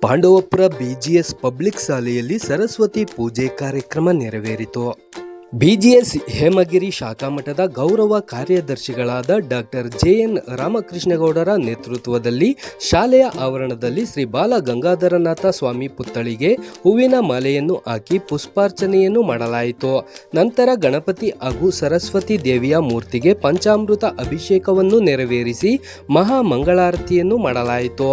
Pandavapura BGS public ಶಾಲೆಯಲ್ಲಿ ಸರಸ್ವತಿ ಪೂಜೆ ಕಾರ್ಯಕ್ರಮ ನೆರವೇರಿತು. ಬಿಜಿಎಸ್ ಹೇಮಗಿರಿ ಶಾಖಾಮಠದ ಗೌರವ ಕಾರ್ಯದರ್ಶಿಗಳಾದ ಡಾಕ್ಟರ್ ಜೆಎನ್ ರಾಮಕೃಷ್ಣಗೌಡರ ನೇತೃತ್ವದಲ್ಲಿ ಶಾಲೆಯ ಆವರಣದಲ್ಲಿ ಶ್ರೀ ಬಾಲ ಗಂಗಾಧರನಾಥ ಸ್ವಾಮಿ ಪುತ್ಥಳಿಗೆ ಹೂವಿನ ಮಾಲೆಯನ್ನು ಹಾಕಿ ಪುಷ್ಪಾರ್ಚನೆಯನ್ನು ಮಾಡಲಾಯಿತು. ನಂತರ ಗಣಪತಿ ಹಾಗೂ ಸರಸ್ವತಿ ದೇವಿಯ ಮೂರ್ತಿಗೆ ಪಂಚಾಮೃತ ಅಭಿಷೇಕವನ್ನು ನೆರವೇರಿಸಿ ಮಹಾ ಮಂಗಳಾರತಿಯನ್ನು ಮಾಡಲಾಯಿತು.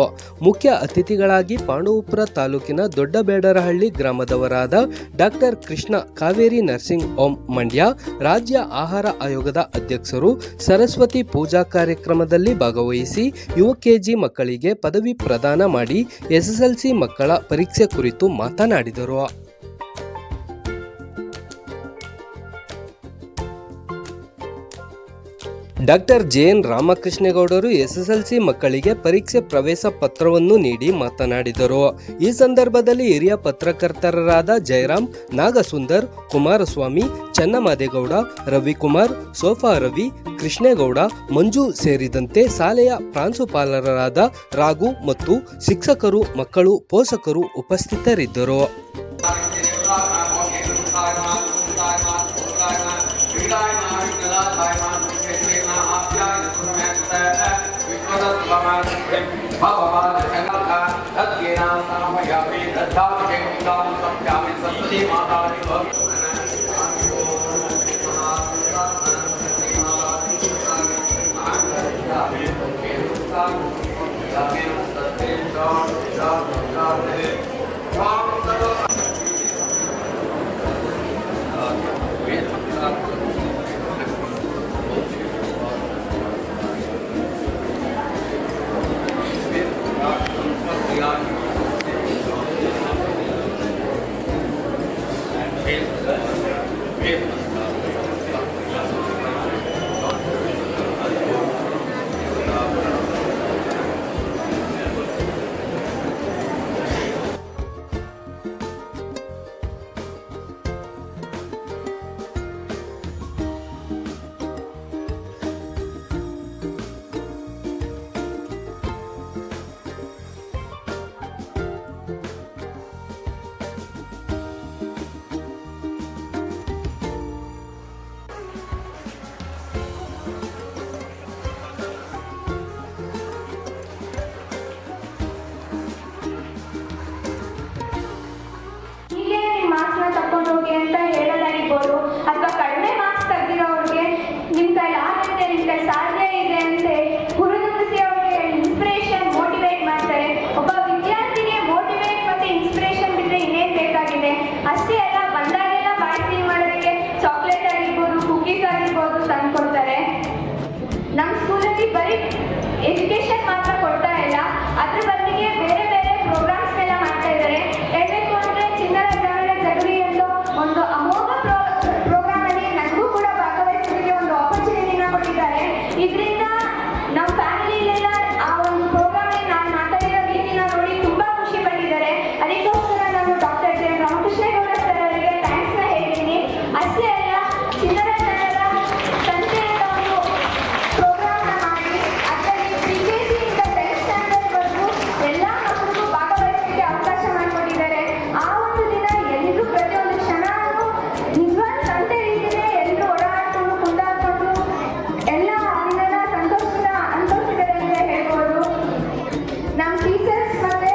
ಮುಖ್ಯ ಅತಿಥಿಗಳಾಗಿ ಪಾಂಡವಪುರ ತಾಲೂಕಿನ ದೊಡ್ಡಬೇಡರಹಳ್ಳಿ ಗ್ರಾಮದವರಾದ doctor Krishna Kaveri nursing home Mandya ರಾಜ್ಯ ಆಹಾರ ಆಯೋಗದ ಅಧ್ಯಕ್ಷರು ಸರಸ್ವತಿ ಪೂಜಾ ಕಾರ್ಯಕ್ರಮದಲ್ಲಿ ಭಾಗವಹಿಸಿ ಯುಕೆಜಿ ಮಕ್ಕಳಿಗೆ ಪದವಿ ಪ್ರದಾನ ಮಾಡಿ ಎಸ್ಎಸ್ಎಲ್ಸಿ ಮಕ್ಕಳ ಪರೀಕ್ಷೆ ಕುರಿತು ಮಾತನಾಡಿದರು. ಡಾಕ್ಟರ್ ಜೆಎನ್ ರಾಮಕೃಷ್ಣಗೌಡರು ಎಸ್ಎಸ್ಎಲ್ಸಿ ಮಕ್ಕಳಿಗೆ ಪರೀಕ್ಷೆ ಪ್ರವೇಶ ಪತ್ರವನ್ನು ನೀಡಿ ಮಾತನಾಡಿದರು. ಈ ಸಂದರ್ಭದಲ್ಲಿ ಹಿರಿಯ ಪತ್ರಕರ್ತರಾದ ಜಯರಾಮ್, ನಾಗಸುಂದರ್, ಕುಮಾರಸ್ವಾಮಿ, ಚನ್ನಮಾದೇಗೌಡ, ರವಿಕುಮಾರ್, ಸೋಫಾ ರವಿ, ಕೃಷ್ಣೇಗೌಡ, ಮಂಜು ಸೇರಿದಂತೆ ಶಾಲೆಯ ಪ್ರಾಂಶುಪಾಲರಾದ ರಾಘು ಮತ್ತು ಶಿಕ್ಷಕರು, ಮಕ್ಕಳು, ಪೋಷಕರು ಉಪಸ್ಥಿತರಿದ್ದರು. ತಗೊಂಡೋಗಿ ಅಂತ ಹೇಳಲಾಗಿರ್ಬೋದು, ಅಥವಾ ಕಡಿಮೆ ಮಾರ್ಕ್ಸ್ ತೆಗೆದಿರೋರಿಗೆ ನಿಮ್ಮ ಕೈ ಆಗುತ್ತೆ, ನಿಮ್ಮ ಕೈ ಸಾಧ್ಯ ಇದೆ ಅಂತ ಹುರಿದುಂಬಿಸಿ ಅವ್ರಿಗೆ ಇನ್ಸ್ಪಿರೇಷನ್, ಮೋಟಿವೇಟ್ ಮಾಡ್ತಾರೆ. ಒಬ್ಬ ವಿದ್ಯಾರ್ಥಿಗೆ ಮೋಟಿವೇಟ್ ಮತ್ತೆ ಇನ್ಸ್ಪಿರೇಷನ್ ಬಿಟ್ಟರೆ ಇನ್ನೇನು ಬೇಕಾಗಿದೆ? ಅಷ್ಟೇ ಅಲ್ಲ, ಬಂದಾಗೆಲ್ಲ ಬಾಯಿ ಮಾಡೋದಕ್ಕೆ ಚಾಕ್ಲೇಟ್ ಆಗಿರ್ಬೋದು, ಕುಕೀಸ್ ಆಗಿರ್ಬೋದು ತಂದು ಕೊಡ್ತಾರೆ. ನಮ್ಮ ಸ್ಕೂಲಲ್ಲಿ ಬರೀ ಎಜುಕೇಶನ್ ಮಾತ್ರ ಕೊಡ್ತಾ ಇಲ್ಲ, ಅದ್ರ ಬದಲಿಗೆ ಬೇರೆ ಬೇರೆ ಪ್ರೋಗ್ರಾಮ್ಸ್ನೆಲ್ಲ ಮಾಡ್ತಾ ಇದ್ದಾರೆ. ಹೇಳಬೇಕು ಅಂದರೆ ಚಿನ್ನರ ಒಂದು ಅಮೋಘ ಪ್ರೋಗ್ರಾಮ್ ಅಲ್ಲಿ ನನಗೂ ಕೂಡ ಭಾಗವಹಿಸೋದಕ್ಕೆ ಒಂದು ಆಪರ್ಚುನಿಟಿನ ಕೊಟ್ಟಿದ್ದಾರೆ. ಇದರಿಂದ ನಮ್ಮ ಫ್ಯಾಮಿಲಿಯಲ್ಲೆಲ್ಲ ಆ ಒಂದು ಪ್ರೋಗ್ರಾಮ್ ನಾನು ಮಾತಾಡಿರೋ ರೀತಿನ ನೋಡಿ ತುಂಬಾ ಖುಷಿ ಪಟ್ಟಿದ್ದಾರೆ. ಅದಕ್ಕೋಸ್ಕರ ನಾನು ಡಾಕ್ಟರ್ ಜೆಎನ್ ರಾಮಕೃಷ್ಣಗೌಡ ಸರ್ ಅವರಿಗೆ ಥ್ಯಾಂಕ್ಸ್ನ ಹೇಳ್ತೀನಿ. ಅಷ್ಟೇ ಅಲ್ಲ, ಚಿನ್ನರ ಜನರ ಸಂತೆ ಅಂತ ಒಂದು ಪ್ರೋಗ್ರಾಮ್ನ ಮಾಡಿ ಅದರಲ್ಲಿ PKGಯಿಂದ 10th ಸ್ಟ್ಯಾಂಡರ್ಡ್ ವರೆಗೂ ಎಲ್ಲ ಮಕ್ಕಳಿಗೂ ಭಾಗವಹಿಸಲಿಕ್ಕೆ ಅವಕಾಶ ಮಾಡಿಕೊಟ್ಟಿದ್ದಾರೆ. ಆ ಒಂದು ದಿನ ಎಲ್ಲರೂ ಪ್ರತಿಯೊಂದು ನಿಜವಾದ ಸಂತೆ ರೀತಿಯೇ ಎಲ್ಲರೂ ಓಡಾಡ್ಕೊಂಡು ಕುಂದಾಡ್ಕೊಂಡು ಎಲ್ಲ ದಿನನ ಅನುಭವಿಸಿದ್ದಾರೆ ಅಂತ ಹೇಳ್ಬೋದು. ನಮ್ಮ ಟೀಚರ್ಸ್ ಮತ್ತೆ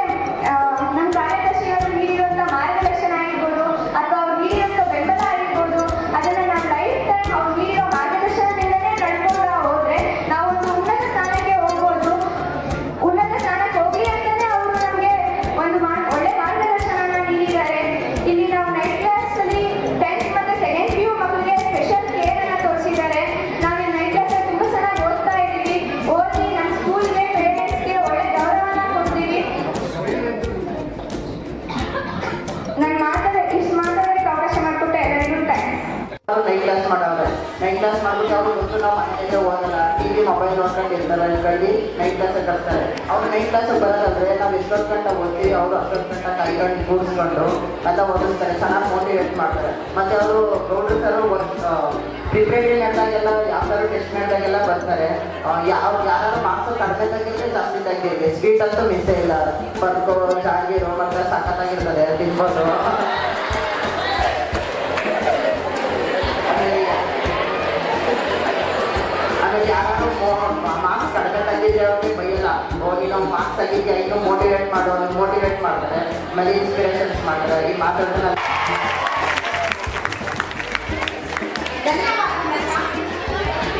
ನಮ್ಮ ಕಾರ್ಯದರ್ಶಿಗಳು ನೀಡಿರುವಂಥ ಮಾರ್ಗದರ್ಶನ ಆಗಿರ್ಬೋದು, ಅಥವಾ ಅವ್ರು ನೀಡಿರುವಂಥ ಬೆಂಬಲ ಆಗಿರ್ಬೋದು, ಅದನ್ನು ನಾವು ಲೈಫ್ ಟೈಮ್ ಅವ್ರು ನೀಡಿರೋ ಮಾರ್ಗದರ್ಶನದಿಂದಲೇ ನಡ್ಕೊಂಡು ಹೋದರೆ ನಾವು ಒಂದು ಉನ್ನತ ಸ್ಥಾನಕ್ಕೆ ಹೋಗ್ಬೋದು. ಉನ್ನತ ಸ್ಥಾನಕ್ಕೆ ಹೋಗಲಿ ಅಂತಲೇ ಅವರು ನಮಗೆ ಒಂದು ಒಳ್ಳೆ ಮಾರ್ಗದರ್ಶನನ ನೀಡಿದ್ದಾರೆ. ಇಲ್ಲಿ ನಾವು ನೈಟ್ ಕ್ಲಾಸಲ್ಲಿ 10th ಮತ್ತು 2nd PU ಮಕ್ಕಳಿಗೆ ಸ್ಪೆಷಲ್ ಕೇರನ್ನು ತೋರಿಸಿದ್ದಾರೆ. ನಾವು ಈ ನೈಟ್ ಕ್ಲಾಸಲ್ಲಿ ತುಂಬ ಚೆನ್ನಾಗಿ ಓದ್ತಾ ಇದ್ದೀವಿ. ಓದಿ ನಮ್ಮ ಸ್ಕೂಲ್ಗೆ, ಪೇರೆಂಟ್ಸ್ಗೆ ಒಳ್ಳೆ ಗೌರವನ ಕೊಡ್ತೀವಿ. ನಾನು ಇಷ್ಟು ಮಾತಾಡೋದಕ್ಕೆ ಅವಕಾಶ ಮಾಡಿಕೊಟ್ಟೆ ಎಲ್ಲರಿಗೂ ಥ್ಯಾಂಕ್ಸ್. ನೈಟ್ ಕ್ಲಾಸ್ ಮಾಡೋರು, ನೈಟ್ ಕ್ಲಾಸ್ ಮಾಡ್ಬಿಟ್ಟು ಅವ್ರು ಗೊತ್ತು ನಾವು ಮನೆಯಲ್ಲೇ ಓದಲ್ಲ, TV ಮೊಬೈಲ್ ನೋಡ್ಕೊಂಡು ಇರ್ತಾರೆ, ಕಳ್ಳಿ ನೈಟ್ ಕ್ಲಾಸಿಗೆ ಕರ್ತಾರೆ. ಅವ್ರು ನೈಟ್ ಕ್ಲಾಸಿಗೆ ಬರೋದಂದ್ರೆ ನಾವು ಎಷ್ಟೊತ್ತು ಗಂಟೆ ಓದ್ತೀವಿ, ಅವರು ಅಷ್ಟೊತ್ತು ಗಂಟೆ ಕಾಯ್ಕೊಂಡು ಕೂಡಿಸ್ಕೊಂಡು ಎಲ್ಲ ಓದಿಸ್ತಾರೆ, ಚೆನ್ನಾಗಿ ಮೋಟಿವೇಟ್ ಮಾಡ್ತಾರೆ. ಮತ್ತು ಅವರು ಗೌಡ್ರು ಸರ್ ಪ್ರಿಪ್ರೇಟರಿ ನಡೆದಾಗೆಲ್ಲ ಯಾವ ಥರ ಟೆಸ್ಟ್ ಮಾಡಿದಾಗೆಲ್ಲ ಬರ್ತಾರೆ. ಯಾರು ಮಾರ್ಕ್ಸು ಕಡಿಮೆ ತೆಗಿದ್ರೆ ಜಾಸ್ತಿ ತೆಗಿರಿ. ಸ್ವೀಟ್ ಅಂತೂ ಮಿಸ್ಸೇ ಇಲ್ಲ. ಬರ್ಕೋ ಜಾಗಿರು ಮತ್ತು ಸಖತ್ತಾಗಿರ್ತದೆ ತಿನ್ಬೋದು. ಆಮೇಲೆ ಯಾರು ಮಾರ್ಕ್ಸ್ ಕಡಿಮೆ ತೆಗಿದ್ರೆ ಅವ್ರಿಗೆ ಬೈಯಲ್ಲ. ನೀನು ಮಾರ್ಕ್ಸ್ ತೆಗಿದ್ಯಾ ಇನ್ನೂ ಮೋಟಿವೇಟ್ ಮಾಡ್ತಾರೆ. ಆಮೇಲೆ ಇನ್ಸ್ಪಿರೇಷನ್ಸ್ ಮಾಡ್ತಾರೆ. ಈ ಮಾತಾಡೋದನ್ನ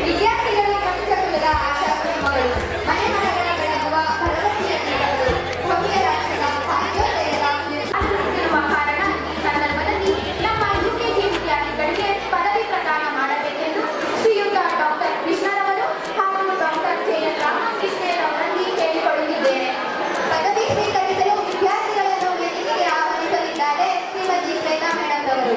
ವಿದ್ಯಾರ್ಥಿಗಳ ಪ್ರಪಂಚದ ಆಶಾಪೂರ್ಣಗಳು ಮನೆ ಮನಗಳ ಬೆಳಗುವ ಭರವಸೆಯ ದೀಪಗಳು ಭವ್ಯ ರಾಷ್ಟ್ರದ ಭಾಗ್ಯೋದಯದ ನಿರ್ಮಿಸುತ್ತಿರುವ ಕಾರಣ ಈ ಸಂದರ್ಭದಲ್ಲಿ ನಮ್ಮ UKG ವಿದ್ಯಾರ್ಥಿಗಳಿಗೆ ಪದವಿ ಪ್ರದಾನ ಮಾಡಬೇಕೆಂದು ಶ್ರೀಯುತ ಡಾಕ್ಟರ್ ಕೃಷ್ಣರವರು ಹಾಗೂ ಡಾಕ್ಟರ್ JN ರಾಮಕೃಷ್ಣರವರಲ್ಲಿ ಕೇಳಿಕೊಳ್ಳುತ್ತಿದ್ದೇನೆ. ಪದವಿ ಸ್ವೀಕರಿಸಲು ವಿದ್ಯಾರ್ಥಿಗಳನ್ನು ವೇದಿಕೆಗೆ ಆಹ್ವಾನಿಸಲಿದ್ದಾರೆ ಶ್ರೀಮತಿ ಶ್ವೇತಾ ಮೇಡಮ್ ಅವರು.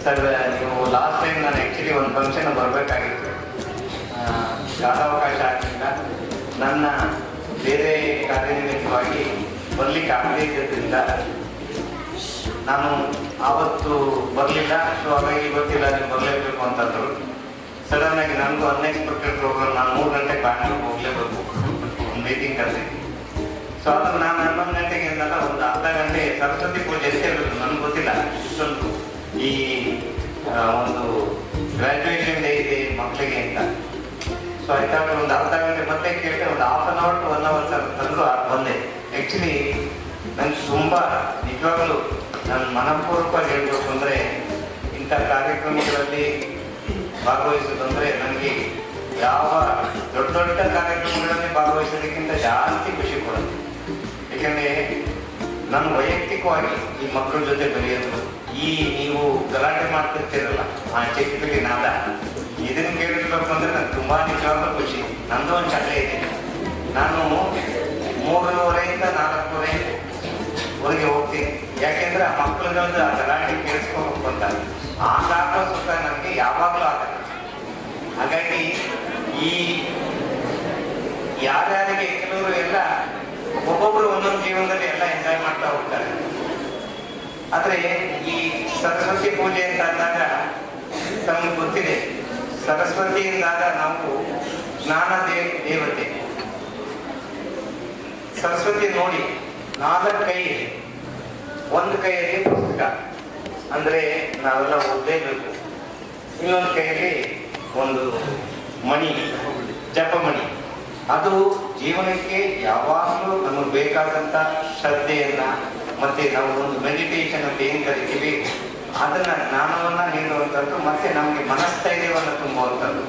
ಸರ್, ನೀವು ಲಾಸ್ಟ್ ಟೈಮ್ ನಾನು ಆ್ಯಕ್ಚುಲಿ ಒಂದು ಫಂಕ್ಷನ್ ಬರಬೇಕಾಗಿತ್ತು. ಕಾಲಾವಕಾಶ ಆಗಲಿಲ್ಲ. ನನ್ನ ಬೇರೆ ಕಾರ್ಯನಿಮಿತ್ತವಾಗಿ ಬರಲಿಕ್ಕೆ ಆಗದೇ ಇದ್ದರಿಂದ ನಾನು ಆವತ್ತು ಬರಲಿಲ್ಲ. ಸೊ ಹಾಗಾಗಿ ಗೊತ್ತಿಲ್ಲ ನೀವು ಬರಲೇಬೇಕು ಅಂತಂದರು. ಸಡನ್ನಾಗಿ ನನಗೂ ಅನ್ಎಕ್ಸ್ಪೆಕ್ಟೆಡ್ ಪ್ರೋಗ್ರಾಮ್. ನಾನು 3 ಗಂಟೆಗೆ ಬ್ಯಾಂಗ್ಳೂರ್ಗೆ ಹೋಗಲೇಬೇಕು, ಒಂದು ಮೀಟಿಂಗ್ ಕರೆದಿದ್ದೀನಿ. ಸೊ ಅದು ನಾನು 11 ಗಂಟೆಗೆ ಅಂದಲ್ಲ, ಒಂದು ಅರ್ಧ ಗಂಟೆ ಸರಸ್ವತಿ ಪೂಜೆ ಅಂತ ಹೇಳಬೇಕು. ನನಗೆ ಗೊತ್ತಿಲ್ಲ ಇಷ್ಟೊಂದು ಈ ಒಂದು ಗ್ರ್ಯಾಜುಯೇಷನ್ ಡೇ ಇದೆ ಮಕ್ಕಳಿಗೆ ಅಂತ. ಸೊ ಆಯ್ತಾ, ಒಂದು ಅರ್ಧ ಗಂಟೆ ಮತ್ತೆ ಕೇಳಿದೆ. ಒಂದು half an hour to 1 hour sir ತಂದು ಬಂದೆ. ಆ್ಯಕ್ಚುಲಿ ನನಗೆ ತುಂಬ ನಿಜವಾಗಲೂ ನಾನು ಮನಪೂರ್ವಕವಾಗಿ ಹೇಳಬೇಕು ಅಂದರೆ, ಇಂಥ ಕಾರ್ಯಕ್ರಮಗಳಲ್ಲಿ ಭಾಗವಹಿಸೋದಂದರೆ ನನಗೆ ಯಾವ ದೊಡ್ಡ ದೊಡ್ಡ ಕಾರ್ಯಕ್ರಮಗಳಲ್ಲಿ ಭಾಗವಹಿಸೋದಕ್ಕಿಂತ ಜಾಸ್ತಿ ಖುಷಿ ಕೊಡುತ್ತೆ. ಏಕೆಂದರೆ ನಾನು ವೈಯಕ್ತಿಕವಾಗಿ ಈ ಮಕ್ಕಳ ಜೊತೆ ಬೆರೆಯೋದು, ಈ ನೀವು ಗಲಾಟೆ ಮಾಡ್ತಿರ್ತೀರಲ್ಲ ಆ ಚಿಕ್ಕದಲ್ಲಿ ನಾದ, ಇದನ್ನು ಕೇಳಿರ್ಬೇಕು ಅಂದರೆ ನನಗೆ ತುಂಬ ನಿಜವಾಗ್ಲೂ ಖುಷಿ. ನಂದು ಒಂದು ಶಾಲೆ ಇದೆ. ನಾನು 3:30 4 ಹೊರಗೆ ಹೋಗ್ತೀನಿ. ಯಾಕೆಂದರೆ ಆ ಮಕ್ಕಳುಗಳದ್ದು ಆ ಗಲಾಟೆ ಕೇಳಿಸ್ಕೋಬೇಕು ಅಂತ. ಆಗಾಗ ಸುಖ ನನಗೆ ಯಾವಾಗಲೂ ಆಗಲ್ಲ. ಹಾಗಾಗಿ ಈ ಯಾರ್ಯಾರಿಗೆ ಕೆಲವರು ಎಲ್ಲ ಒಬ್ಬೊಬ್ಬರು ಒಂದೊಂದು ಜೀವನದಲ್ಲಿ ಎಲ್ಲ ಎಂಜಾಯ್ ಮಾಡ್ತಾ ಹೋಗ್ತಾರೆ. ಆದರೆ ಈ ಸರಸ್ವತಿ ಪೂಜೆ ಅಂತ ಅಂದಾಗ ತಮಗೆ ಗೊತ್ತಿದೆ, ಸರಸ್ವತಿ ಎಂದಾಗ ನಾವು ಜ್ಞಾನ ದೇವತೆ. ಸರಸ್ವತಿ ನೋಡಿ 4 ಕೈ, ಒಂದು ಕೈಯಲ್ಲಿ ಪುಸ್ತಕ ಅಂದರೆ ನಾವೆಲ್ಲ ಓದಲೇಬೇಕು, ಇನ್ನೊಂದು ಕೈಯಲ್ಲಿ ಒಂದು ಮಣಿ, ಜಪಮಣಿ. ಅದು ಜೀವನಕ್ಕೆ ಯಾವಾಗಲೂ ನಮಗೆ ಬೇಕಾದಂಥ ಶ್ರದ್ಧೆಯನ್ನು ಮತ್ತು ನಾವು ಒಂದು ಮೆಡಿಟೇಷನ್ ಅಂತ ಏನು ಕರಿತೀವಿ ಅದನ್ನು ಜ್ಞಾನವನ್ನು ನೀಡುವಂಥದ್ದು, ಮತ್ತು ನಮಗೆ ಮನಸ್ಥೈರ್ಯವನ್ನು ತುಂಬುವಂಥದ್ದು.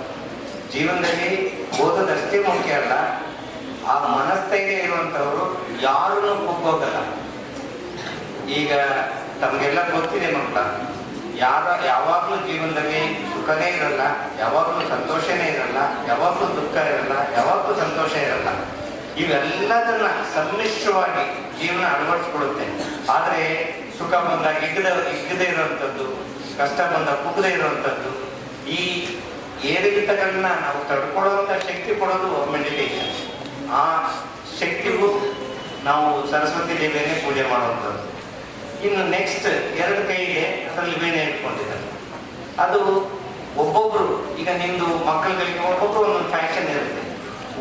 ಜೀವನದಲ್ಲಿ ಓದೋದಷ್ಟೇ ಮುಖ್ಯ ಅಲ್ಲ, ಆ ಮನಸ್ಥೈರ್ಯ ಇರುವಂಥವರು ಯಾರನ್ನೂ ಕುಗ್ಗೋಗಲ್ಲ. ಈಗ ತಮಗೆಲ್ಲ ಗೊತ್ತಿದೆ ಮಕ್ಕಳ, ಯಾವಾಗಲೂ ಜೀವನದಲ್ಲಿ ಸುಖನೇ ಇರಲ್ಲ, ಯಾವಾಗಲೂ ಸಂತೋಷನೇ ಇರಲ್ಲ, ಯಾವಾಗಲೂ ದುಃಖ ಇರಲ್ಲ, ಯಾವಾಗಲೂ ಸಂತೋಷ ಇರಲ್ಲ. ಇವೆಲ್ಲದನ್ನ ಸಮ್ಮಿಶ್ರವಾಗಿ ಜೀವನ ಅಳವಡಿಸ್ಕೊಡುತ್ತೆ. ಆದರೆ ಸುಖ ಬಂದಾಗ ಇಕ್ಕದೇ ಇರುವಂಥದ್ದು, ಕಷ್ಟ ಬಂದಾಗ ಕುಗ್ಗದೇ ಇರುವಂಥದ್ದು, ಈ ಏರಿಳಿತಗಳನ್ನ ನಾವು ತಡ್ಕೊಳ್ಳುವಂಥ ಶಕ್ತಿ ಕೊಡೋದು ಮೆಡಿಟೇಷನ್. ಆ ಶಕ್ತಿಗೂ ನಾವು ಸರಸ್ವತಿ ದೇವಿಯನ್ನೇ ಪೂಜೆ ಮಾಡುವಂಥದ್ದು. ಇನ್ನು ನೆಕ್ಸ್ಟ್ 2 ಕೈಗೆ ಅದರಲ್ಲಿ ಬೇನೆ ಇಟ್ಕೊಂಡಿದ್ದಾರೆ. ಅದು ಒಬ್ಬೊಬ್ರು, ಈಗ ನಿಮ್ದು ಮಕ್ಕಳುಗಳಿಗೆ ಒಬ್ಬೊಬ್ರು ಒಂದೊಂದು ಫ್ಯಾಷನ್ ಇರುತ್ತೆ.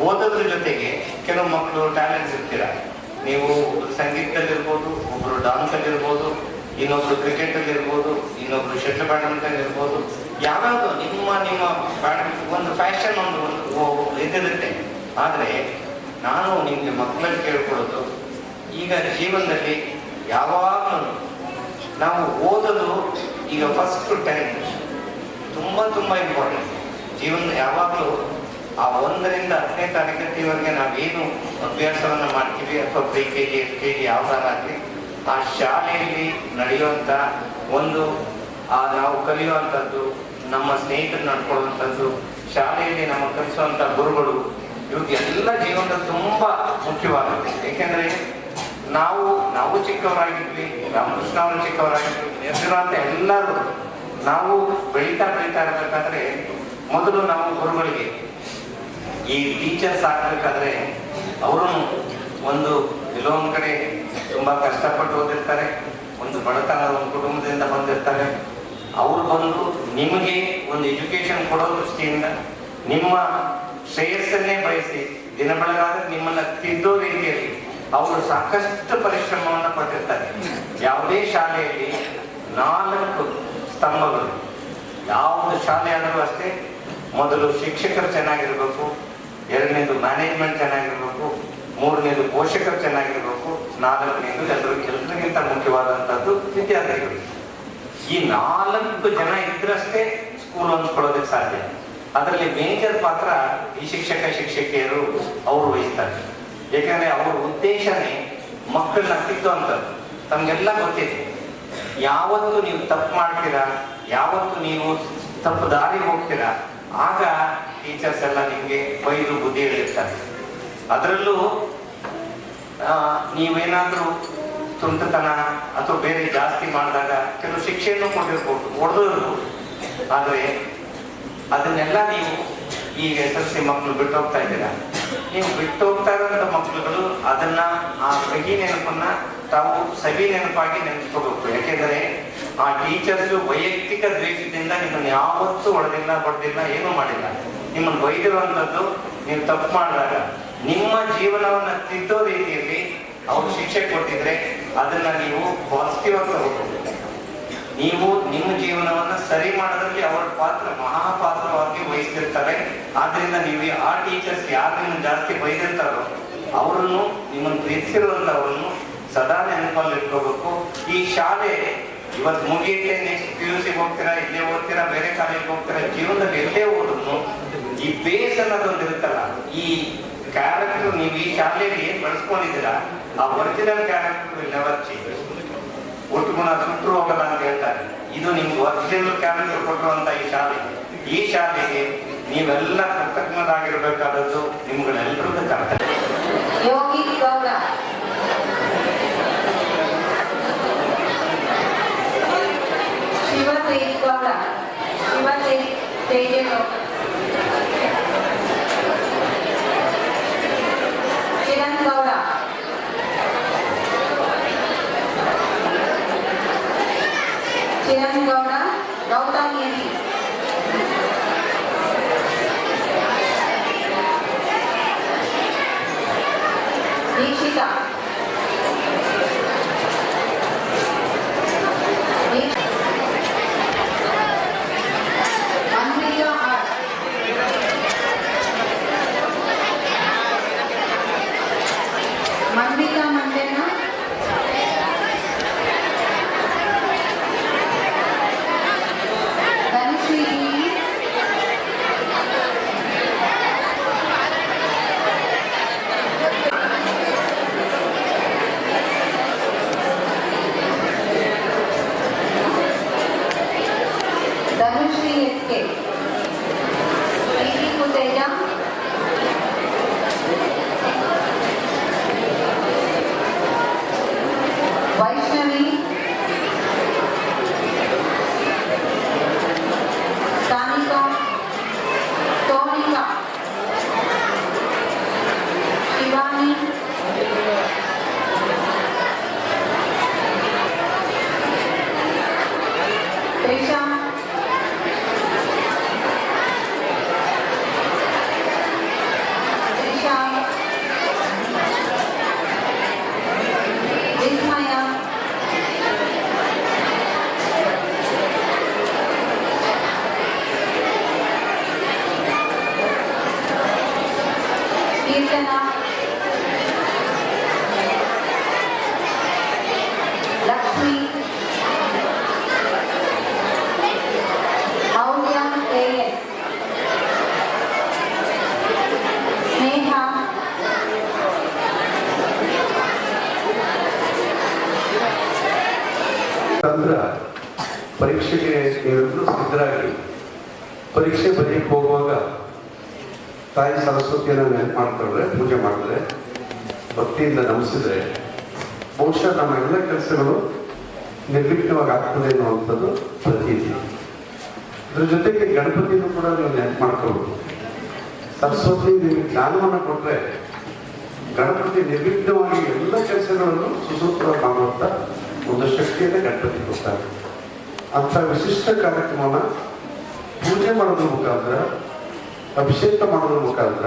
ಓದೋದ್ರ ಜೊತೆಗೆ ಕೆಲವು ಮಕ್ಕಳು ಟ್ಯಾಲೆಂಟ್ಸ್ ಇರ್ತೀರ. ನೀವು ಸಂಗೀತದಲ್ಲಿರ್ಬೋದು, ಒಬ್ಬರು ಡಾನ್ಸಲ್ಲಿರ್ಬೋದು, ಇನ್ನೊಬ್ರು ಕ್ರಿಕೆಟಲ್ಲಿ ಇರ್ಬೋದು, ಇನ್ನೊಬ್ರು ಶಟ್ಲ್ ಬ್ಯಾಡ್ಮಿಂಟನ್ ಇರ್ಬೋದು. ಯಾವ್ಯಾವುದು ನಿಮ್ಮ ಒಂದು ಫ್ಯಾಷನ್ ಒಂದು ಇದಿರುತ್ತೆ. ಆದರೆ ನಾನು ನಿಮಗೆ ಮಕ್ಕಳಲ್ಲಿ ಕೇಳ್ಕೊಳ್ಳೋದು, ಈಗ ಜೀವನದಲ್ಲಿ ಯಾವಾಗಲೂ ನಾವು ಓದೋದು ಈಗ ಫಸ್ಟ್ 10 ತುಂಬ ಇಂಪಾರ್ಟೆಂಟ್. ಜೀವನ ಯಾವಾಗಲೂ ಆ 1ರಿಂದ 10ನೇ ತರಗತಿವರೆಗೆ ನಾವೇನು ಅಭ್ಯಾಸವನ್ನು ಮಾಡ್ತೀವಿ, ಅಥವಾ ಪ್ರಿ-KG LKG ಯಾವ್ದಾರಾಗಲಿ, ಆ ಶಾಲೆಯಲ್ಲಿ ನಡೆಯುವಂಥ ಒಂದು ನಾವು ಕಲಿಯುವಂಥದ್ದು, ನಮ್ಮ ಸ್ನೇಹಿತರು ನಡ್ಕೊಳ್ಳುವಂಥದ್ದು, ಶಾಲೆಯಲ್ಲಿ ನಮ್ಮ ಕಲಿಸುವಂಥ ಗುರುಗಳು, ಇವ್ರಿಗೆ ಎಲ್ಲ ಜೀವನದಲ್ಲಿ ತುಂಬ ಮುಖ್ಯವಾಗುತ್ತೆ. ಏಕೆಂದರೆ ನಾವು ಚಿಕ್ಕವರಾಗಿದ್ವಿ, ರಾಮಕೃಷ್ಣ ಅವರು ಚಿಕ್ಕವರಾಗಿದ್ವಿ, ಅಂತ ಎಲ್ಲರೂ ನಾವು ಬೆಳೀತಾ ಇರಬೇಕಾದ್ರೆ ಮೊದಲು ನಾವು ಗುರುಗಳಿಗೆ, ಈ ಟೀಚರ್ಸ್ ಆಗಬೇಕಾದ್ರೆ ಅವರು ಕೆಲವೊಂದು ಕಡೆ ತುಂಬ ಕಷ್ಟಪಟ್ಟು ಓದಿರ್ತಾರೆ, ಒಂದು ಬಡತನದ ಒಂದು ಕುಟುಂಬದಿಂದ ಬಂದಿರ್ತಾರೆ. ಅವರು ಬಂದು ನಿಮಗೆ ಒಂದು ಎಜುಕೇಶನ್ ಕೊಡೋ ದೃಷ್ಟಿಯಿಂದ ನಿಮ್ಮ ಶ್ರೇಯಸ್ಸನ್ನೇ ಬಯಸಿ ದಿನ ಬೆಳಗಾದ್ರೆ ನಿಮ್ಮನ್ನ ತಿದ್ದೋ ರೀತಿಯಲ್ಲಿ ಅವರು ಸಾಕಷ್ಟು ಪರಿಶ್ರಮವನ್ನು ಪಟ್ಟಿರ್ತಾರೆ. ಯಾವುದೇ ಶಾಲೆಯಲ್ಲಿ 4 ಸ್ತಂಭಗಳು, ಯಾವುದು ಶಾಲೆ ಆದರೂ ಅಷ್ಟೇ, ಮೊದಲು ಶಿಕ್ಷಕರು ಚೆನ್ನಾಗಿರ್ಬೇಕು, 2ನೇದು ಮ್ಯಾನೇಜ್ಮೆಂಟ್ ಚೆನ್ನಾಗಿರ್ಬೇಕು, 3ನೇದು ಪೋಷಕರು ಚೆನ್ನಾಗಿರ್ಬೇಕು, 4ನೇದು ಎಲ್ಲರಿಗಿಂತ ಮುಖ್ಯವಾದಂಥದ್ದು ವಿದ್ಯಾರ್ಥಿಗಳು. ಈ 4 ಜನ ಇದ್ರಷ್ಟೇ ಸ್ಕೂಲ್ ಹೊಂದ್ಕೊಳ್ಳೋದಕ್ಕೆ ಸಾಧ್ಯ. ಅದರಲ್ಲಿ ಮೇಜರ್ ಪಾತ್ರ ಈ ಶಿಕ್ಷಕಿಯರು ಅವರು ವಹಿಸ್ತಾರೆ. ಯಾಕಂದ್ರೆ ಅವ್ರ ಉದ್ದೇಶನೇ ಮಕ್ಕಳನ್ನ ತಿದ್ದುವಂಥದ್ದು. ತಮಗೆಲ್ಲ ಗೊತ್ತಿದೆ, ಯಾವತ್ತು ನೀವು ತಪ್ಪು ಮಾಡ್ತೀರಾ, ಯಾವತ್ತು ನೀವು ತಪ್ಪು ದಾರಿ ಹೋಗ್ತೀರಾ, ಆಗ ಟೀಚರ್ಸ್ ಎಲ್ಲ ನಿಮಗೆ ಬೈದು ಬುದ್ಧಿ ಹೇಳಿರ್ತಾರೆ. ಅದರಲ್ಲೂ ನೀವೇನಾದ್ರೂ ತುಂಟತನ ಅಥವಾ ಬೇರೆ ಜಾಸ್ತಿ ಮಾಡಿದಾಗ ಕೆಲವು ಶಿಕ್ಷೆಯನ್ನು ಕೊಟ್ಟಿರ್ಬೋದು, ಹೊಡೆದಿರ್ಬೋದು. ಆದರೆ ಅದನ್ನೆಲ್ಲ ನೀವು ಈಗ SSLC ಮಕ್ಕಳು ಬಿಟ್ಟು ಹೋಗ್ತಾ ಇದ್ದೀರಾ. ನೀವು ಬಿಟ್ಟು ಹೋಗ್ತಾ ಇರೋಂಥ ಮಕ್ಕಳುಗಳು ಅದನ್ನ, ಆ ಕಹಿ ನೆನಪನ್ನ ತಾವು ಸವಿ ನೆನಪಾಗಿ ನೆನೆಸ್ಕೋಬೇಕು. ಯಾಕೆಂದರೆ ಆ ಟೀಚರ್ಸು ವೈಯಕ್ತಿಕ ದ್ವೇಷದಿಂದ ನಿಮ್ಮನ್ನು ಯಾವತ್ತೂ ಹೊಡೆದಿಲ್ಲ, ಬಡ್ದಿಲ್ಲ, ಏನೂ ಮಾಡಿಲ್ಲ. ನಿಮ್ಮನ್ನು ಬೈದಿರುವಂಥದ್ದು ನೀವು ತಪ್ಪು ಮಾಡಿದಾಗ ನಿಮ್ಮ ಜೀವನವನ್ನು ತಿದ್ದೋ ರೀತಿಯಲ್ಲಿ ಅವ್ರು ಶಿಕ್ಷೆ ಕೊಟ್ಟಿದ್ರೆ ಅದನ್ನ ನೀವು ಪಾಸಿಟಿವ್ ಆಗಿ ತಗೋಬೇಕು. ನೀವು ನಿಮ್ಮ ಜೀವನವನ್ನು ಸರಿ ಮಾಡೋದ್ರಲ್ಲಿ ಅವರ ಪಾತ್ರ ಮಹಾಪಾತ್ರವಾಗಿ ವಹಿಸ್ತಿರ್ತಾರೆ. ಆದ್ರಿಂದ ನೀವು ಆ ಟೀಚರ್ಸ್ ಯಾರು ನಿಮ್ಮನ್ನು ಜಾಸ್ತಿ ಬೈದಿರ್ತಾರೋ ಅವರನ್ನು, ನಿಮ್ಮನ್ನು ಪ್ರೀತಿಸಿರುವಂಥವ್ರನ್ನು ಸದಾ ನೆನಪಲ್ಲಿ ಇಟ್ಕೋಬೇಕು. ಈ ಶಾಲೆ ಇವತ್ತು ಮುಗಿಯುತ್ತೆ, ನೆಕ್ಸ್ಟ್ PUC ಹೋಗ್ತೀರಾ, ಇಲ್ಲೇ ಓದ್ತೀರಾ, ಬೇರೆ ಕಾಲೇಜ್ಗೆ ಹೋಗ್ತೀರಾ, ಜೀವನದಲ್ಲಿ ಎಲ್ಲೇ ಹೋದ್ರು ಈ ಬೇಸ್ ಅನ್ನೋದೊಂದು ಇರುತ್ತಲ್ಲ, ಈ ಕ್ಯಾರೆಕ್ಟರ್ ನೀವು ಈ ಶಾಲೆಯಲ್ಲಿ ಏನ್ ಬಳಸ್ಕೊಂಡಿದ್ದೀರಾ, ಆ ಒರಿಜಿನಲ್ ಕ್ಯಾರೆಕ್ಟರ್ ನೆವರ್ ಚೇಂಜ್. ಒಟ್ಟುಗುಣ ಸುಟ್ಟರು ಹೋಗಲ್ಲ ಅಂತ ಹೇಳ್ತಾರೆ. ಇದು ನಿಮ್ಗೆ ಒರಿಜಿನಲ್ ಕ್ಯಾರೆಕ್ಟರ್ ಕೊಟ್ಟಿರುವಂತ ಈ ಶಾಲೆಗೆ ನೀವೆಲ್ಲ ಕೃತಜ್ಞರಾಗಿರ್ಬೇಕಾದದ್ದು ನಿಮ್ಗಳೆಲ್ಲರದ್ದು ಕರ್ತವ್ಯ. ಯೋಗಿ ಗೌಡ, ಶಿವತೇಜ್ ಗೌಡ, ತೇಜೇಗೌಡ, ಕಿರಣ್ ಗೌಡ, ಗೌತಮ್ ಎನಿ, ದೀಕ್ಷಿತಾ, ಮಂತ್ರಿಯಾ R, Mandita Manjanna, Dhanashree D, Keerthana, Lakshmi, Mouly KS, ಸ್ನೇಹ, ತಂತ್ರ ಪರೀಕ್ಷೆಗೆ ನೀವೆಲ್ಲರೂ ಸಿದ್ಧರಾಗಿ ಪರೀಕ್ಷೆ ಬರೆಯಕ್ಕೆ ಹೋಗುವಾಗ ತಾಯಿ ಸರಸ್ವತಿಯನ್ನು ನೆನಪು ಮಾಡ್ಕೊಂಡ್ರೆ, ಪೂಜೆ ಮಾಡಿದ್ರೆ, ಭಕ್ತಿಯಿಂದ ನಮಿಸಿದ್ರೆ ಬಹುಶಃ ನಮ್ಮ ಎಲ್ಲ ಕೆಲಸಗಳು ನಿರ್ವಿಘ್ನವಾಗಿ ಆಗ್ತದೆ ಅನ್ನುವಂಥದ್ದು ಪ್ರತೀತಿ. ಇದ್ರ ಜೊತೆಗೆ ಗಣಪತಿನೂ ಕೂಡ ನೀವು ನೆನಪು ಮಾಡ್ಕೊಳ್ಬೋದು. ಸರಸ್ವತಿ ನಿಮಗೆ ಜ್ಞಾನವನ್ನು ಕೊಟ್ಟರೆ ಗಣಪತಿ ನಿರ್ವಿಘ್ನವಾಗಿ ಎಲ್ಲ ಕೆಲಸಗಳನ್ನು ಸುಸೂತ್ರವಾಗಿ ಮಾಡುವಂಥ ಒಂದು ಶಕ್ತಿಯನ್ನು ಗಣಪತಿ ಕೊಡ್ತಾರೆ. ಅಂಥ ವಿಶಿಷ್ಟ ಕಾರ್ಯಕ್ರಮವನ್ನು ಪೂಜೆ ಮಾಡೋದ್ರ ಮುಖಾಂತರ, ಅಭಿಷೇಕ ಮಾಡೋದ್ರ ಮುಖಾಂತರ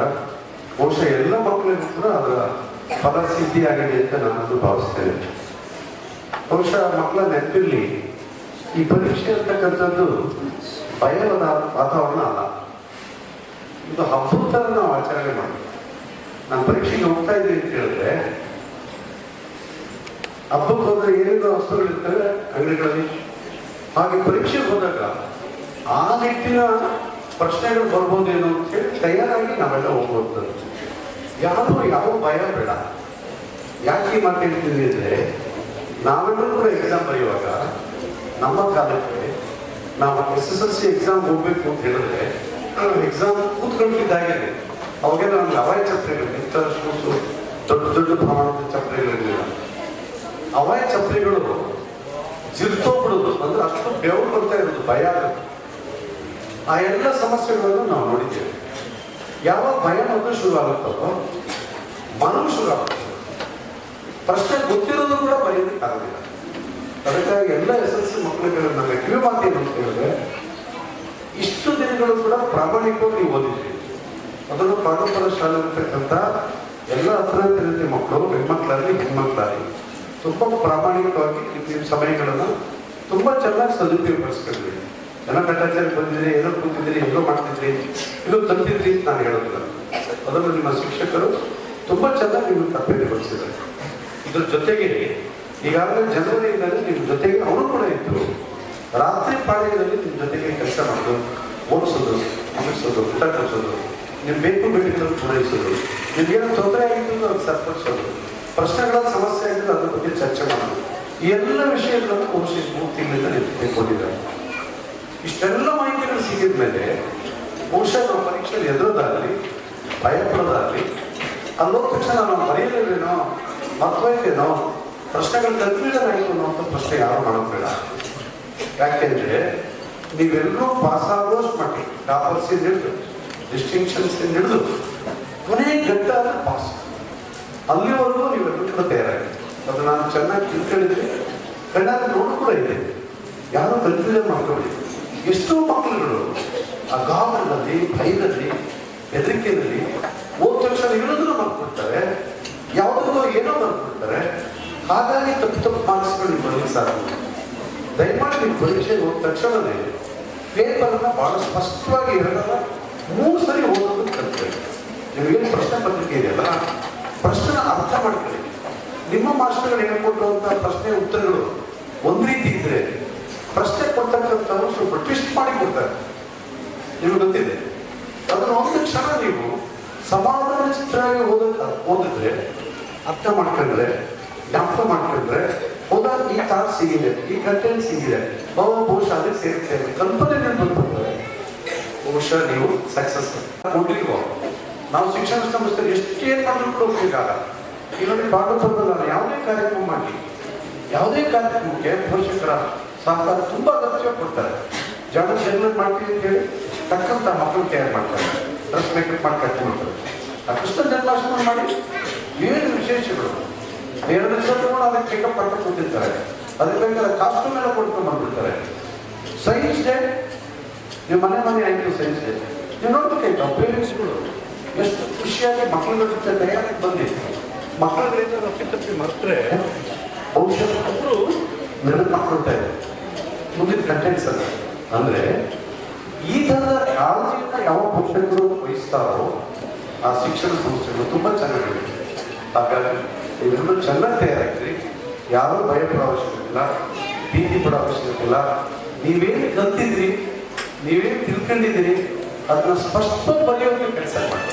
ಬಹುಶಃ ಎಲ್ಲ ಮಕ್ಕಳಿಗೂ ಕೂಡ ಅದರ ಫಲ ಸಿದ್ಧಿಯಾಗಿದೆ ಅಂತ ನಾನು ಭಾವಿಸ್ತೇನೆ. ಬಹುಶಃ ಮಕ್ಕಳ ನೆನಪಿರಲಿ, ಈ ಪರೀಕ್ಷೆ ಅಂತಕ್ಕಂಥದ್ದು ಭಯದ ವಾತಾವರಣ ಅಲ್ಲ, ಇದು ಹಬ್ಬದ ಥರ ನಾವು ಆಚರಣೆ ಮಾಡ್ತೀವಿ. ನಾನು ಪರೀಕ್ಷೆಗೆ ಹೋಗ್ತಾ ಇದ್ದೀನಿ ಅಂತ ಹೇಳಿದ್ರೆ, ಹಬ್ಬಕ್ಕೆ ಹೋದ್ರೆ ಏನೇನೋ ವಸ್ತುಗಳಿರ್ತವೆ ಅಂಗಡಿಗಳಲ್ಲಿ, ಹಾಗೆ ಪರೀಕ್ಷೆಗೆ ಹೋದಾಗ ಆ ನಿಟ್ಟಿನ ಪ್ರಶ್ನೆಗಳು ಬರ್ಬೋದೇನೋ ಅಂತ ಹೇಳಿ ತಯಾರಾಗಿ ನಾವೆಲ್ಲ ಹೋಗ್ಬೋದು. ಯಾರು ಯಾವ ಭಯ ಬೇಡ. ಯಾಕೆ ಈ ಮಾತು ಹೇಳ್ತೀನಿ ಅಂದರೆ, ನಾವೆಲ್ಲರೂ ಕೂಡ ಎಕ್ಸಾಮ್ ಬರೆಯುವಾಗ ನಮ್ಮ ಕಾಲಕ್ಕೆ ನಾವು SSLC ಎಕ್ಸಾಮ್ ಹೋಗ್ಬೇಕು ಅಂತ ಹೇಳಿದ್ರೆ ಎಕ್ಸಾಮ್ ಕೂತ್ಕೊಂಡಿದ್ದಾಗೆ ಅವಾಗೆಲ್ಲ ನಮ್ಗೆ ಹವಾಯಿ ಚಪ್ಪಲಿಗಳು, ಇಂಥ ಶೂಸು, ದೊಡ್ಡ ದೊಡ್ಡ ಪ್ರಮಾಣದ ಚಪ್ಪಲಿಗಳಿರಲಿಲ್ಲ. ಹವಾಯಿ ಚಪ್ಪಲಿಗಳು ಜಿರ್ತೋಗ್ಬಿಡೋದು ಅಂದ್ರೆ ಅಷ್ಟು ಬೆವರು ಬರ್ತಾ ಇರೋದು, ಭಯ ಆಗುತ್ತೆ. ಆ ಎಲ್ಲ ಸಮಸ್ಯೆಗಳನ್ನು ನಾವು ನೋಡಿದ್ದೇವೆ. ಯಾವಾಗ ಭಯ ಅನ್ನೋದು ಶುರು ಆಗುತ್ತೋ ಮನವು ಶುರು ಆಗುತ್ತೆ. ಪ್ರಶ್ನೆ ಗೊತ್ತಿರೋದು ಕೂಡ ಬರೆಯೋದಕ್ಕೆ ಆಗೋದಿಲ್ಲ. ಅದಕ್ಕಾಗಿ ಎಲ್ಲ SSLC ಮಕ್ಕಳಿಗೆ ನನ್ನ ಕಿವಿ ಮಾತು ಏನು ಅಂತ ಹೇಳಿದ್ರೆ, ಇಷ್ಟು ದಿನಗಳು ಕೂಡ ಪ್ರಾಮಾಣಿಕವಾಗಿ ನೀವು ಓದಿದ್ರಿ. ಅದನ್ನು ಪಾಠೋತ್ತರ ಶಾಲೆ ಇರ್ತಕ್ಕಂಥ ಎಲ್ಲ 10ನೇ ತರಗತಿ ಮಕ್ಕಳು, ಹೆಣ್ಮಕ್ಳಾಗಲಿ ಹೆಣ್ಮಕ್ಳಾಗಲಿ ತುಂಬ ಪ್ರಾಮಾಣಿಕವಾಗಿ ನಿಮ್ಮ ಸಮಯಗಳನ್ನು ತುಂಬ ಚೆನ್ನಾಗಿ ಸದುಪಯೋಗಪಡಿಸ್ಕೊಂಡ್ರಿ. ಎಲ್ಲ ಕಟ್ಟಾಚಾರಕ್ಕೆ ಬಂದಿದ್ರಿ, ಏನೋ ಕೂತಿದ್ರಿ, ಏನೋ ಮಾಡ್ತಿದ್ರಿ, ಇದು ತಂದಿದ್ರಿ ಅಂತ ನಾನು ಹೇಳೋದಿಲ್ಲ. ಅದನ್ನು ನಿಮ್ಮ ಶಿಕ್ಷಕರು ತುಂಬ ಚೆನ್ನಾಗಿ ನಿಮಗೆ ತಪ್ಪೇರಿಗೊಳಿಸಿದ್ದಾರೆ. ಇದ್ರ ಜೊತೆಗೆ ಈಗಾಗಲೇ ಜನವರಿಯಿಂದಲೇ ನಿಮ್ಮ ಜೊತೆಗೆ ಅವರು ಕೂಡ ಇದ್ದರು. ರಾತ್ರಿ ಪಾಳ್ಯದಲ್ಲಿ ನಿಮ್ಮ ಜೊತೆಗೆ ಕೆಲಸ ಮಾಡೋದು, ಓಡಿಸೋದು, ಮುಗಿಸೋದು, ಊಟ ಕಲಿಸೋದು, ನೀವು ಬೇಕು ಬೇಡಿಕೆಗಳನ್ನು ಪೂರೈಸೋದು, ನಿಮಗೇನೋ ತೊಂದರೆ ಆಗಿದ್ದು ಅದನ್ನು ಸರಿಪಡಿಸೋದು, ಪ್ರಶ್ನೆಗಳ ಸಮಸ್ಯೆ ಆಗಿದ್ದು ಅದ್ರ ಬಗ್ಗೆ ಚರ್ಚೆ ಮಾಡೋದು, ಈ ಎಲ್ಲ ವಿಷಯಗಳನ್ನು ಬಹುಶಃ 3 ತಿಂಗಳಿಂದ ನೀವು ತಿಳ್ಕೊಂಡಿದ್ದಾರೆ. ಇಷ್ಟೆಲ್ಲ ಮಾಹಿತಿಗಳು ಸಿಕ್ಕಿದ ಮೇಲೆ ಬಹುಶಃ ನಾವು ಪರೀಕ್ಷೆಯಲ್ಲಿ ಎದುರೋದಾಗಲಿ, ಭಯಪಡೋದಾಗಲಿ, ಅಲ್ಲೋದ ತಕ್ಷಣ ನಾವು ಬರೆಯಲೇನೋ, ಮತ್ತೊಯ್ತೇನೋ, ಪ್ರಶ್ನೆಗಳು ಕನ್ಫ್ಯೂಷನ್ ಆಯಿತು ಅನ್ನೋಂಥ ಪ್ರಶ್ನೆ ಯಾರು ಮಾಡೋದು ಬೇಡ. ಯಾಕೆಂದರೆ ನೀವೆಲ್ಲರೂ ಪಾಸ್ ಆಗೋಷ್ಟು ಮಟ್ಟಿಗೆ ಟಾಪರ್ಸಿಂದ ಹಿಡಿದು ಡಿಸ್ಟಿಂಕ್ಷನ್ಸಿಂದ ಹಿಡಿದು ಕೊನೆಯ ಗಂಟೆ ಆದರೆ ಪಾಸ್, ಅಲ್ಲಿವರೆಗೂ ನೀವೆಲ್ಲರೂ ಕೂಡ ತಯಾರಾಗಿ ಅದು ನಾನು ಚೆನ್ನಾಗಿ ತಿಳ್ಕೊಂಡಿದ್ದೆ, ಕಣ್ಣಾಗ ನೋಡು ಕೂಡ ಇದೆ. ಯಾರು ಕನ್ಫ್ಯೂಷನ್ ಮಾಡ್ಕೊಳ್ಳಿ. ಎಷ್ಟೋ ಮಕ್ಕಳುಗಳು ಆ ಗಾಬರಿನಲ್ಲಿ, ಭಯದಲ್ಲಿ, ಹೆದರಿಕೆಯಲ್ಲಿ ಹೋದ ತಕ್ಷಣ ಇರೋದನ್ನು ಮಾಡ್ಕೊಡ್ತಾರೆ, ಯಾವುದೋ ಏನೋ ಮಾಡ್ಕೊಡ್ತಾರೆ. ಹಾಗಾಗಿ ತಪ್ಪು ಮಾರ್ಕ್ಸ್ಗಳು ನೀವು ಬರಲಿಕ್ಕೆ ಸಾಧ್ಯ. ದಯಮಾಡಿ ನೀವು ಪರೀಕ್ಷೆಗೆ ಹೋದ ತಕ್ಷಣವೇ ಪೇಪರನ್ನು ಭಾಳ ಸ್ಪಷ್ಟವಾಗಿ 2-3 ಸರಿ ಓದೋದನ್ನು ಕಲ್ತ್ಕೊಳ್ಳಿ. ನಿಮಗೇನು ಪ್ರಶ್ನೆ ಪತ್ರಿಕೆ ಇದೆಯಲ್ಲ, ಪ್ರಶ್ನೆ ಅರ್ಥ ಮಾಡ್ಕೊಳ್ಳಿ. ನಿಮ್ಮ ಮಾಸ್ಟರ್ಗಳು ಹೇಳ್ಕೊಟ್ಟು ಅಂತ ಪ್ರಶ್ನೆ ಉತ್ತರಗಳು ಒಂದು ರೀತಿ ಇದ್ರೆ, ಪ್ರಶ್ನೆ ಕೊಡ್ತಕ್ಕಂಥವ್ರು ಸ್ವಲ್ಪ ಟ್ವಿಸ್ಟ್ ಮಾಡಿ ಕೊಡ್ತಾರೆ. ನಿಮಗೆ ಗೊತ್ತಿದೆ. ಅದನ್ನು ಒಂದು ಕ್ಷಣ ನೀವು ಸಮಾಧಾನ ಚಿತ್ರವಾಗಿ ಓದಿದ್ರೆ, ಅರ್ಥ ಮಾಡ್ಕೊಂಡ್ರೆ, ಜ್ಞಾಪಕ ಮಾಡ್ಕೊಂಡ್ರೆ, ಹೌದಾ ಈ ತಾಸು ಸಿಗಿದೆ, ಈ ಕಂಟೆಂಟ್ ಸಿಗಿದೆ, ಬಹುಶಃ ಅದಕ್ಕೆ ಸೇರ್ತೇವೆ, ಕಲ್ಪನೆಗಳು ಬಂದ್ಬಿಡ್ತಾರೆ. ಬಹುಶಃ ನೀವು ಸಕ್ಸಸ್ ಕೊಡ್ಲಿಲ್ವೋ. ನಾವು ಶಿಕ್ಷಣ ಸಂಸ್ಥೆಯಲ್ಲಿ ಎಷ್ಟೇನು ಮಾಡಿದ್ರು ಉಪಯೋಗ. ಇವರಿಗೆ ಭಾಗವತಲ್ಲ, ಯಾವುದೇ ಕಾರ್ಯಕ್ರಮ ಮಾಡಿ, ಯಾವುದೇ ಕಾರ್ಯಕ್ರಮಕ್ಕೆ ಪೋಷಕರ ಸಹಕಾರ ತುಂಬ ಅಗತ್ಯ ಕೊಡ್ತಾರೆ. ಜನರಲ್ ಮಾಡ್ತೀವಿ ಅಂತ ಹೇಳಿ ತಕ್ಕಂಥ ಮಕ್ಕಳು ತಯಾರು ಮಾಡ್ತಾರೆ, ಡ್ರೆಸ್ ಮೇಕಪ್ ಮಾಡಿ ಕಟ್ಟಿ ಮಾಡ್ತಾರೆ. ಆ ಕೃಷ್ಣ ಜನ್ಮಾಷ್ಟಮಿ ಮಾಡಿ ಏನು ವಿಶೇಷಗಳು, 2 ದಿವಸ ತಗೊಂಡು ಅದಕ್ಕೆ ಮೇಕಪ್ ಮಾಡ್ಕೊಂಡು ಕೂತಿರ್ತಾರೆ, ಅದಕ್ಕೆ ಬೇಕಾದ್ರೆ ಕಾಸ್ಟ್ಯೂಮ್ ಎಲ್ಲ ಕೊಡ್ಕೊಂಡು ಬಂದ್ಬಿಡ್ತಾರೆ. ಸೈನ್ಸ್ ಡೇ ನೀವು ಮನೆ ಆಯಿತು, ಸೈನ್ಸ್ ಡೇ ನೀವು ನೋಡ್ಬೇಕಾಯ್ತು. ಪೇರೆಂಟ್ಸ್ಗಳು ಎಷ್ಟು ಖುಷಿಯಾಗಿ ಮಕ್ಕಳ ಜೊತೆ ತಯಾರಾಗಿ ಬಂದಿತ್ತು. ಮಕ್ಕಳಿಂದ ತಪ್ಪಿ ಮರೆತರೆ ಬಹುಶಃ ಅವರು ನೆನಪು ಮಾಡ್ಕೊಳ್ತಾರೆ ಮುಂದಿನ ಕಂಟೆಂಟ್ಸ್ ಅಲ್ಲ. ಅಂದರೆ ಈ ಥರದ ಕಾಳಜಿಯನ್ನು ಯಾವ ಪೋಷಕರು ವಹಿಸ್ತಾರೋ ಆ ಶಿಕ್ಷಣ ಸಂಸ್ಥೆಗಳು ತುಂಬ ಚೆನ್ನಾಗಿದೆ. ಹಾಗಾಗಿ ನೀವೆಲ್ಲರೂ ಚೆನ್ನಾಗಿ ತಯಾರಾಗ್ತೀರಿ. ಯಾರೂ ಭಯ ಪಡೋ ಅವಶ್ಯಕತೆ ಇಲ್ಲ, ಭೀತಿ ಪಡೋ ಅವಶ್ಯಕತೆ ಇಲ್ಲ. ನೀವೇನು ಕಲ್ತಿದ್ರಿ, ನೀವೇನು ತಿಳ್ಕೊಂಡಿದ್ದೀರಿ ಅದನ್ನ ಸ್ಪಷ್ಟ ಬರೆಯೋಕೆ ಕೆಲಸ ಮಾಡಿ.